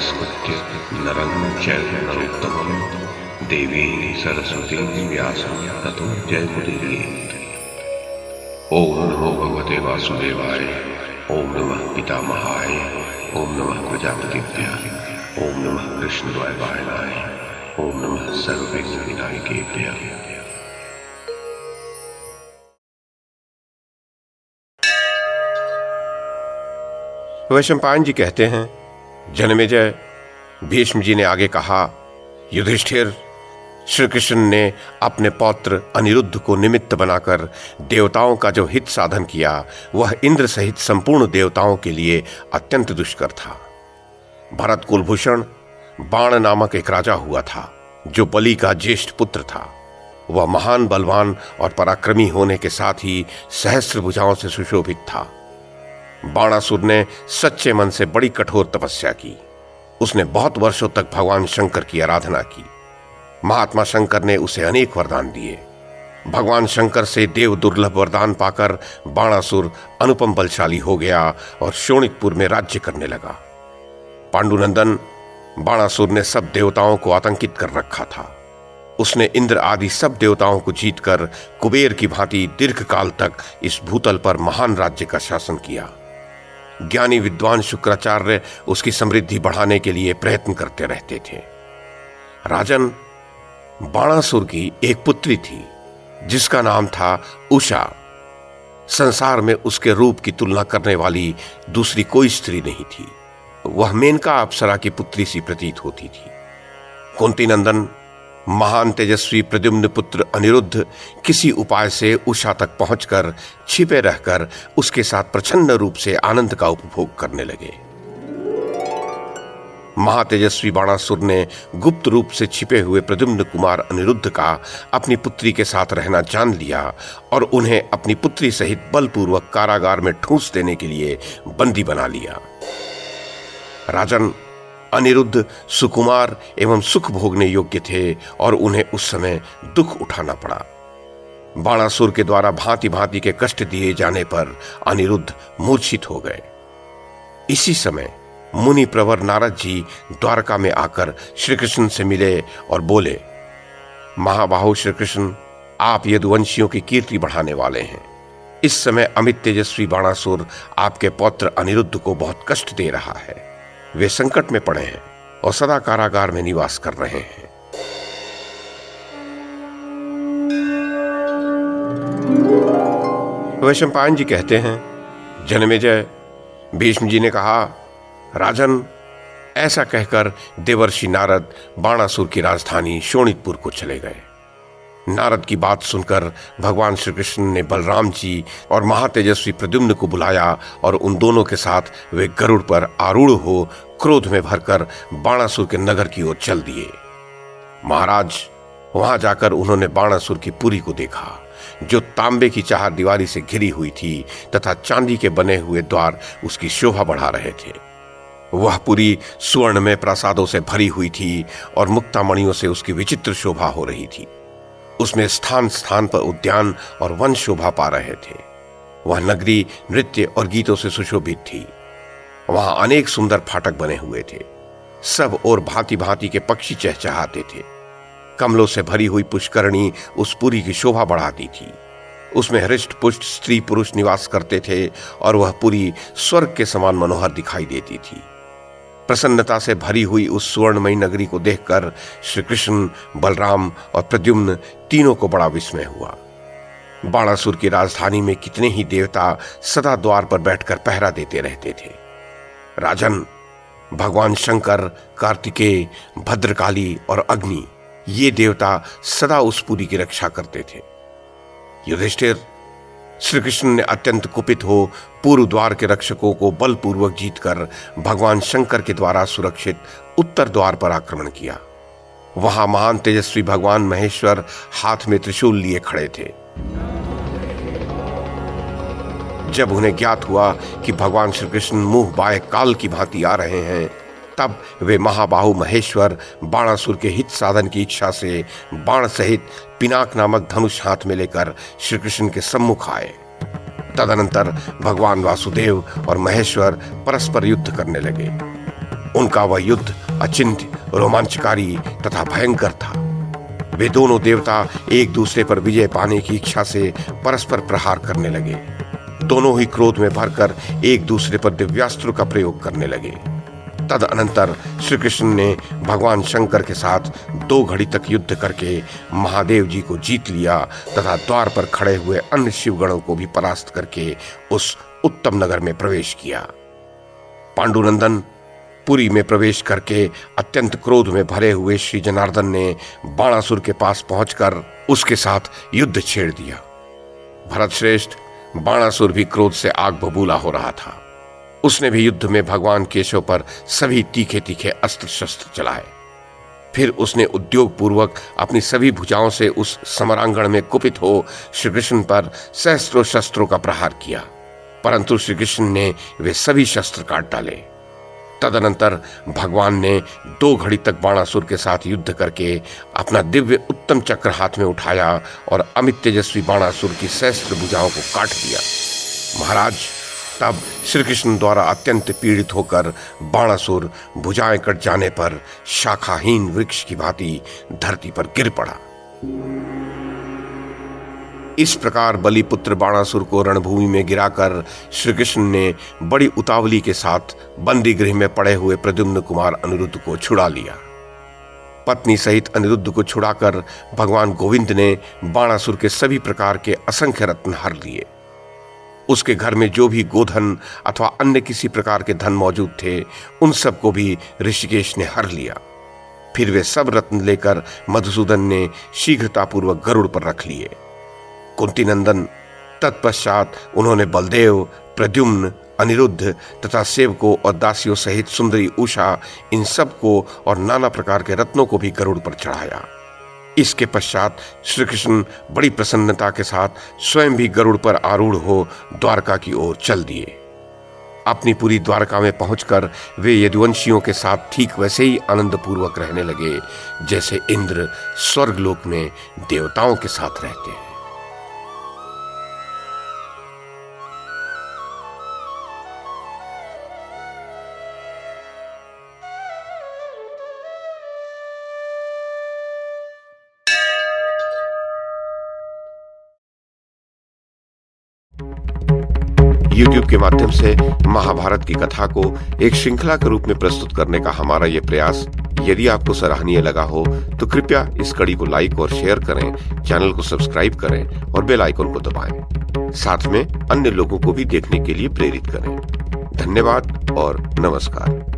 नमस्कृत्य नरं चैव नरोत्तमं देवीं सरस्वतीं व्यासं ततो जयमुदीरयेत्। ओम नमो भगवते वासुदेवाय, ओम नमः पितामहाय, ओम नमः प्रजापतिभ्यः, ओम नमः कृष्णद्वैपायनाय, ओम नमः सर्वविघ्नविनायकेभ्यः। वैशंपायन जी कहते हैं, जन्मेजय, भीष्म जी ने आगे कहा, युधिष्ठिर, श्री कृष्ण ने अपने पौत्र अनिरुद्ध को निमित्त बनाकर देवताओं का जो हित साधन किया वह इंद्र सहित संपूर्ण देवताओं के लिए अत्यंत दुष्कर था। भरत कुलभूषण बाण नामक एक राजा हुआ था जो बलि का ज्येष्ठ पुत्र था। वह महान बलवान और पराक्रमी होने के साथ ही सहस्त्र भुजाओं से सुशोभित था। बाणासुर ने सच्चे मन से बड़ी कठोर तपस्या की। उसने बहुत वर्षों तक भगवान शंकर की आराधना की। महात्मा शंकर ने उसे अनेक वरदान दिए। भगवान शंकर से देव दुर्लभ वरदान पाकर बाणासुर अनुपम बलशाली हो गया और शोणितपुर में राज्य करने लगा। पांडुनंदन, बाणासुर ने सब देवताओं को आतंकित कर रखा था। उसने इंद्र आदि सब देवताओं को जीतकर कुबेर की भांति दीर्घ काल तक इस भूतल पर महान राज्य का शासन किया। ज्ञानी विद्वान शुक्राचार्य उसकी समृद्धि बढ़ाने के लिए प्रयत्न करते रहते थे। राजन, बाणासुर की एक पुत्री थी जिसका नाम था उषा। संसार में उसके रूप की तुलना करने वाली दूसरी कोई स्त्री नहीं थी। वह मेनका अप्सरा की पुत्री सी प्रतीत होती थी। कुंती नंदन महान तेजस्वी प्रद्युम्न पुत्र अनिरुद्ध किसी उपाय से उषा तक पहुंचकर छिपे रहकर उसके साथ प्रचंड रूप से आनंद का उपभोग करने लगे। महातेजस्वी बाणासुर ने गुप्त रूप से छिपे हुए प्रद्युम्न कुमार अनिरुद्ध का अपनी पुत्री के साथ रहना जान लिया और उन्हें अपनी पुत्री सहित बलपूर्वक कारागार में ठूंस देने के लिए बंदी बना लिया। राजन, अनिरुद्ध सुकुमार एवं सुख भोगने योग्य थे और उन्हें उस समय दुख उठाना पड़ा। बाणासुर के द्वारा भांति भांति के कष्ट दिए जाने पर अनिरुद्ध मूर्छित हो गए। इसी समय मुनि प्रवर नारद जी द्वारका में आकर श्री कृष्ण से मिले और बोले, महाबाहु श्री कृष्ण, आप यदुवंशियों की कीर्ति बढ़ाने वाले हैं। इस समय अमित तेजस्वी बाणासुर आपके पौत्र अनिरुद्ध को बहुत कष्ट दे रहा है। वे संकट में पड़े हैं और सदा कारागार में निवास कर रहे हैं। वैशंपायन जी कहते हैं, जन्मेजय, भीष्म जी ने कहा, राजन, ऐसा कहकर देवर्षि नारद बाणासुर की राजधानी शोणितपुर को चले गए। नारद की बात सुनकर भगवान श्री कृष्ण ने बलराम जी और महातेजस्वी प्रद्युम्न को बुलाया और उन दोनों के साथ वे गरुड़ पर आरूढ़ हो क्रोध में भरकर बाणासुर के नगर की ओर चल दिए। महाराज, वहां जाकर उन्होंने बाणासुर की पुरी को देखा जो तांबे की चार दीवारी से घिरी हुई थी तथा चांदी के बने हुए द्वार उसकी शोभा बढ़ा रहे थे। वह पुरी स्वर्ण में प्रासादों से भरी हुई थी और मुक्तामणियों से उसकी विचित्र शोभा हो रही थी। उसमें स्थान स्थान पर उद्यान और वन शोभा पा रहे थे। वह नगरी नृत्य और गीतों से सुशोभित थी। वहां अनेक सुंदर फाटक बने हुए थे। सब और भांति भांति के पक्षी चहचहाते थे। कमलों से भरी हुई पुष्करणी उस पुरी की शोभा बढ़ाती थी। उसमें हृष्ट पुष्ट स्त्री पुरुष निवास करते थे और वह पुरी स्वर्ग के समान मनोहर दिखाई देती थी। प्रसन्नता से भरी हुई उस सुवर्णमयी नगरी को देखकर श्री कृष्ण, बलराम और प्रद्युम्न तीनों को बड़ा विस्मय हुआ। बाणासुर की राजधानी में कितने ही देवता सदा द्वार पर बैठकर पहरा देते रहते थे। राजन, भगवान शंकर, कार्तिकेय, भद्रकाली और अग्नि, ये देवता सदा उस पुरी की रक्षा करते थे। युधिष्ठिर, श्री कृष्ण ने अत्यंत कुपित हो पूर्व द्वार के रक्षकों को बलपूर्वक जीतकर भगवान शंकर के द्वारा सुरक्षित उत्तर द्वार पर आक्रमण किया। वहां महान तेजस्वी भगवान महेश्वर हाथ में त्रिशूल लिए खड़े थे। जब उन्हें ज्ञात हुआ कि भगवान श्री कृष्ण मुंह बाए काल की भांति आ रहे हैं, तब वे महाबाहु महेश्वर बाणासुर के हित साधन की इच्छा से बाण सहित पिनाक नामक धनुष हाथ में लेकर श्री कृष्ण के सम्मुख आए। तदनंतर भगवान वासुदेव और महेश्वर परस्पर युद्ध करने लगे। उनका वह युद्ध अचिंत्य, रोमांचकारी तथा भयंकर था। वे दोनों देवता एक दूसरे पर विजय पाने की इच्छा से परस्पर प्रहार करने लगे। दोनों ही क्रोध में भरकर एक दूसरे पर दिव्यास्त्र का प्रयोग करने लगे। तदनंतर श्री कृष्ण ने भगवान शंकर के साथ 2 घड़ी तक युद्ध करके महादेव जी को जीत लिया तथा द्वार पर खड़े हुए अन्य शिवगणों को भी परास्त करके उस उत्तम नगर में प्रवेश किया। पांडुनंदन पुरी में प्रवेश करके अत्यंत क्रोध में भरे हुए श्री जनार्दन ने बाणासुर के पास पहुंचकर उसके साथ युद्ध छेड़ दिया। भरत श्रेष्ठ, बाणासुर भी क्रोध से आग बबूला हो रहा था। उसने भी युद्ध में भगवान केशव पर सभी तीखे तीखे अस्त्र शस्त्र चलाए। फिर उसने उद्योग पूर्वक अपनी सभी भुजाओं से उस समरांगण में कुपित हो श्री कृष्ण पर सहस्त्रों शस्त्रों का प्रहार किया, परंतु श्री कृष्ण ने वे सभी शस्त्र काट डाले। तदनंतर भगवान ने 2 घड़ी तक बाणासुर के साथ युद्ध करके अपना दिव्य उत्तम चक्र हाथ में उठाया और अमित तेजस्वी बाणासुर की सहस्त्र भुजाओं को काट दिया। महाराज, तब श्री कृष्ण द्वारा अत्यंत पीड़ित होकर बाणासुर भुजाएं कट जाने पर शाखाहीन वृक्ष की भांति धरती पर गिर पड़ा। इस प्रकार बलिपुत्र बाणासुर को रणभूमि में गिराकर श्री कृष्ण ने बड़ी उतावली के साथ बंदी गृह में पड़े हुए प्रद्युम्न कुमार अनिरुद्ध को छुड़ा लिया। पत्नी सहित अनिरुद्ध को छुड़ाकर भगवान गोविंद ने बाणासुर के सभी प्रकार के असंख्य रत्न हर लिए। उसके घर में जो भी गोधन अथवा अन्य किसी प्रकार के धन मौजूद थे, उन सबको भी ऋषिकेश ने हर लिया। फिर वे सब रत्न लेकर मधुसूदन ने शीघ्रतापूर्वक गरुड़ पर रख लिए। कुंती नंदन तत्पश्चात उन्होंने बलदेव, प्रद्युम्न, अनिरुद्ध तथा सेवकों और दासियों सहित सुंदरी उषा, इन सब को और नाना प्रकार के रत्नों को भी गरुड़ पर चढ़ाया। इसके पश्चात श्री कृष्ण बड़ी प्रसन्नता के साथ स्वयं भी गरुड़ पर आरूढ़ हो द्वारका की ओर चल दिए। अपनी पूरी द्वारका में पहुंचकर वे यदुवंशियों के साथ ठीक वैसे ही आनंद पूर्वक रहने लगे जैसे इंद्र स्वर्गलोक में देवताओं के साथ रहते हैं। YouTube के माध्यम से महाभारत की कथा को एक श्रृंखला के रूप में प्रस्तुत करने का हमारा ये प्रयास यदि आपको सराहनीय लगा हो तो कृपया इस कड़ी को लाइक और शेयर करें, चैनल को सब्सक्राइब करें और बेल आइकन को दबाएं। साथ में अन्य लोगों को भी देखने के लिए प्रेरित करें। धन्यवाद और नमस्कार।